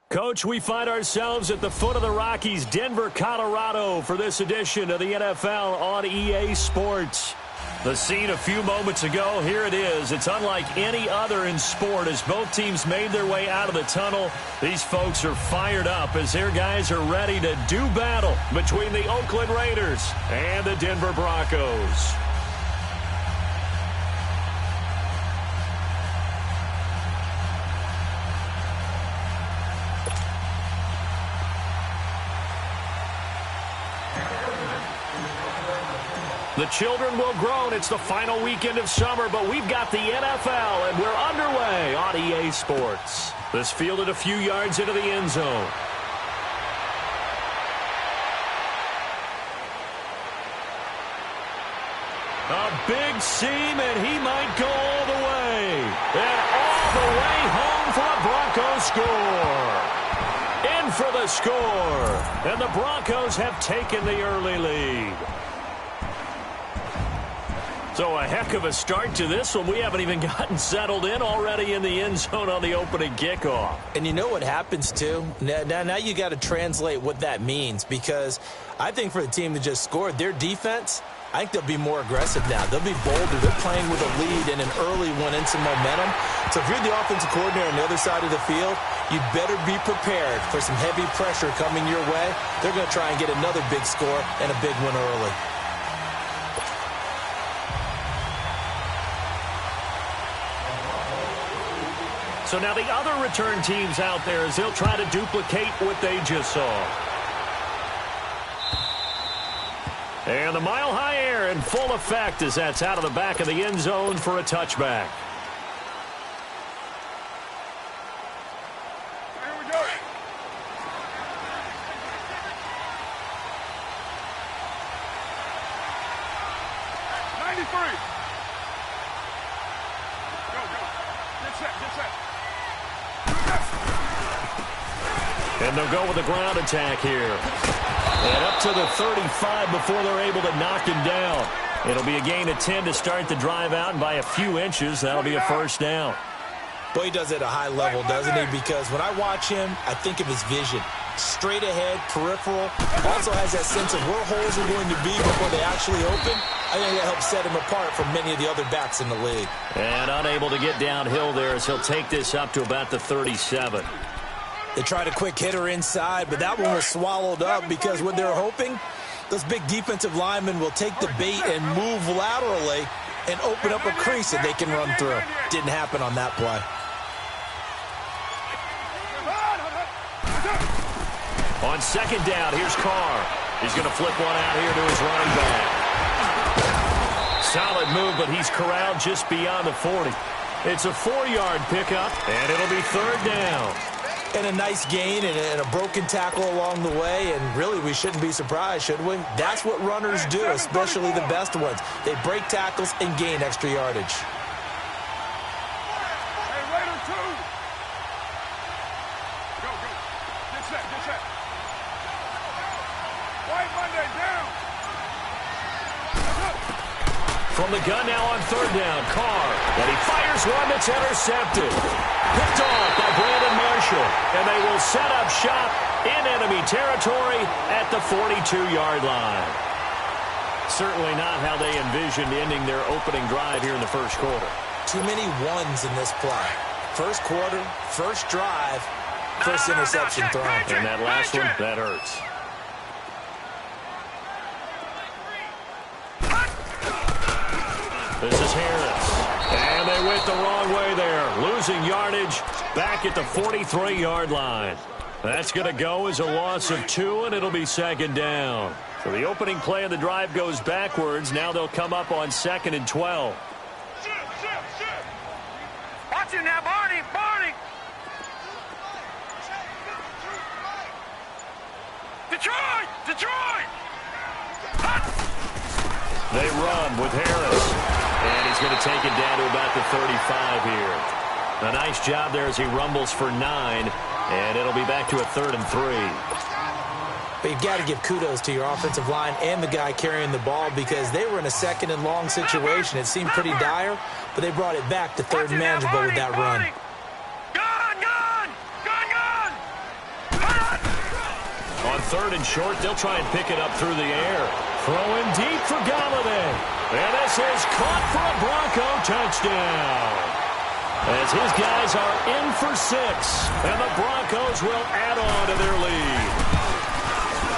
Coach, we find ourselves at the foot of the Rockies, Denver, Colorado, for this edition of the NFL on EA Sports. The scene a few moments ago, here it is. It's unlike any other in sport as both teams made their way out of the tunnel. These folks are fired up as their guys are ready to do battle between the Oakland Raiders and the Denver Broncos. The children will groan. It's the final weekend of summer, but we've got the NFL, and we're underway on EA Sports. This fielded a few yards into the end zone. A big seam, and he might go all the way. And all the way home for a Broncos score. In for the score. And the Broncos have taken the early lead. So a heck of a start to this one. We haven't even gotten settled in already in the end zone on the opening kickoff. And you know what happens, too? Now you got to translate what that means, because I think for the team that just scored, their defense, I think they'll be more aggressive now. They'll be bolder. They're playing with a lead and an early one and some momentum. So if you're the offensive coordinator on the other side of the field, you'd better be prepared for some heavy pressure coming your way. They're going to try and get another big score and a big one early. So now the other return teams out there as they'll try to duplicate what they just saw. And the mile-high air in full effect as that's out of the back of the end zone for a touchback. Here we go. '93. Go. Get set. And they'll go with a ground attack here. And up to the 35 before they're able to knock him down. It'll be a gain of 10 to start the drive out, and by a few inches, that'll be a first down. Boy, he does it at a high level, doesn't he? Because when I watch him, I think of his vision. Straight ahead, peripheral. Also has that sense of where holes are going to be before they actually open. I think that helps set him apart from many of the other backs in the league. And unable to get downhill there as he'll take this up to about the 37. They tried a quick hitter inside, but that one was swallowed up because what they're hoping, those big defensive linemen will take the bait and move laterally and open up a crease that they can run through. Didn't happen on that play. On second down, here's Carr. He's going to flip one out here to his running back. Solid move, but he's corralled just beyond the 40. It's a 4-yard pickup, and it'll be third down. And a nice gain and a broken tackle along the way, and really we shouldn't be surprised, should we? That's what runners do, especially the best ones. They break tackles and gain extra yardage. Hey, Raider 2. Go. Get set. White Monday down. From the gun now on third down, Carr. And he fires one that's intercepted. Picked off by Brandon Marshall. And they will set up shop in enemy territory at the 42-yard line. Certainly not how they envisioned ending their opening drive here in the first quarter. Too many ones in this play. First quarter, first drive, first interception thrown. And that last one, that hurts. This is Harris. And they went the wrong way there. Losing yardage back at the 43-yard line. That's going to go as a loss of 2, and it'll be second down. So the opening play of the drive goes backwards. Now they'll come up on 2nd and 12. Watch him now, Barney. Detroit! They run with Harris. And he's going to take it down to about the 35 here. A nice job there as he rumbles for 9. And it'll be back to a 3rd and 3. But you've got to give kudos to your offensive line and the guy carrying the ball because they were in a 2nd and long situation. It seemed pretty dire, but they brought it back to 3rd and manageable with that run. Gun! on 3rd and short, they'll try and pick it up through the air. Throwing deep for Galladay. And this is caught for a Bronco touchdown. As his guys are in for 6. And the Broncos will add on to their lead.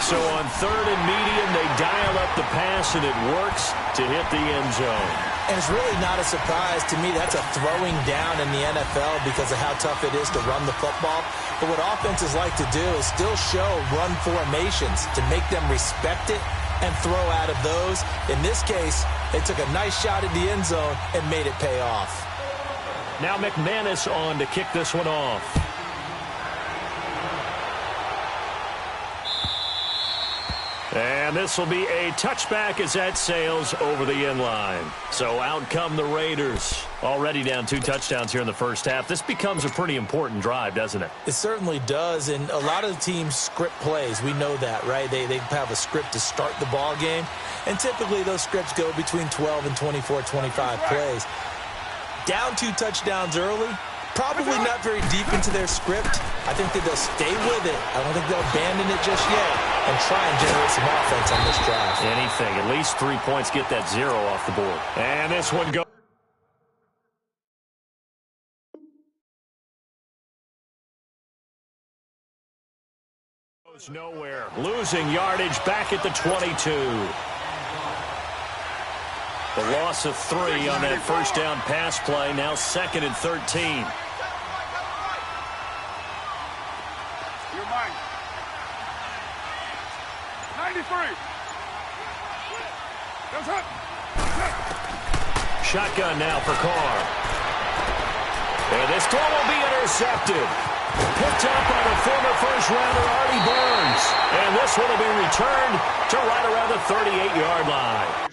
So on 3rd and medium, they dial up the pass, and it works to hit the end zone. And it's really not a surprise to me. That's a throwing down in the NFL because of how tough it is to run the football. But what offenses like to do is still show run formations to make them respect it and throw out of those. In this case, they took a nice shot at the end zone and made it pay off. Now McManus on to kick this one off. And this will be a touchback as that sails over the end line. So out come the Raiders. Already down 2 touchdowns here in the first half. This becomes a pretty important drive, doesn't it? It certainly does, and a lot of the teams script plays. We know that, right? They have a script to start the ball game, and typically those scripts go between 12 and 24, 25 plays. Down 2 touchdowns early, probably not very deep into their script. I think that they'll stay with it. I don't think they'll abandon it just yet and try and generate some offense on this drive. Anything. At least 3 points, get that 0 off the board. And this one goes nowhere. Losing yardage back at the 22. The loss of 3 on that first down pass play. Now 2nd and 13. You're mine. 93. That's it. Shotgun now for Carr. And this throw will be intercepted. Picked up by the former first-rounder Artie Burns. And this one will be returned to right around the 38-yard line.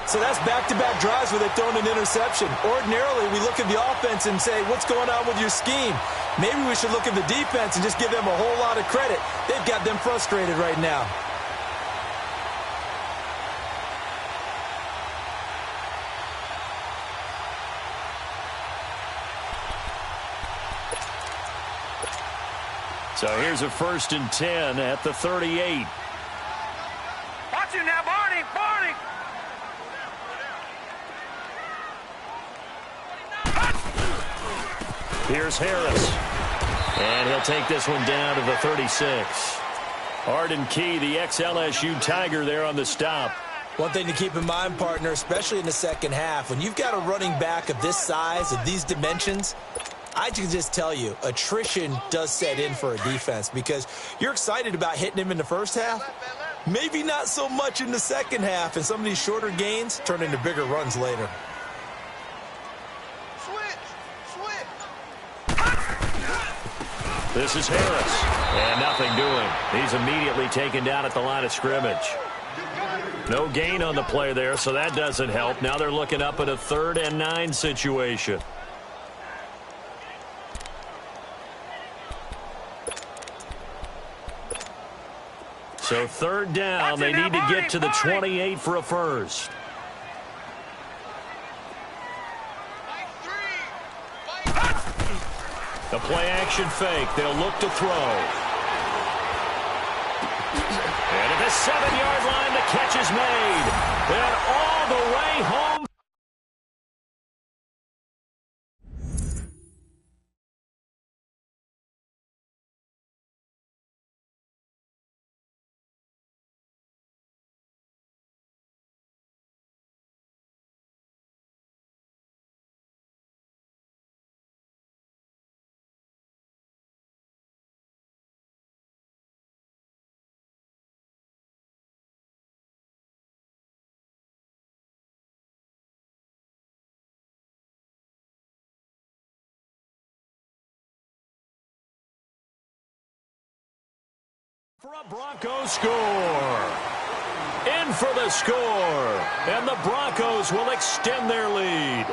So that's back-to-back drives where they've thrown an interception. Ordinarily, we look at the offense and say, what's going on with your scheme? Maybe we should look at the defense and just give them a whole lot of credit. They've got them frustrated right now. So here's a 1st and 10 at the 38. Watch it now, Barney. Barney. Here's Harris. And he'll take this one down to the 36. Arden Key, the ex-LSU Tiger, there on the stop. One thing to keep in mind, partner, especially in the second half, when you've got a running back of this size, of these dimensions, I can just tell you, attrition does set in for a defense because you're excited about hitting him in the first half. Maybe not so much in the second half, and some of these shorter gains turn into bigger runs later. This is Harris. And nothing doing. He's immediately taken down at the line of scrimmage. No gain on the play there, so that doesn't help. Now they're looking up at a 3rd and 9 situation. So 3rd down, they need to get to the 28 for a first. The play-action fake. They'll look to throw. And this 7-yard line. The catch is made. And all the way home. For a Broncos score. In for the score. And the Broncos will extend their lead.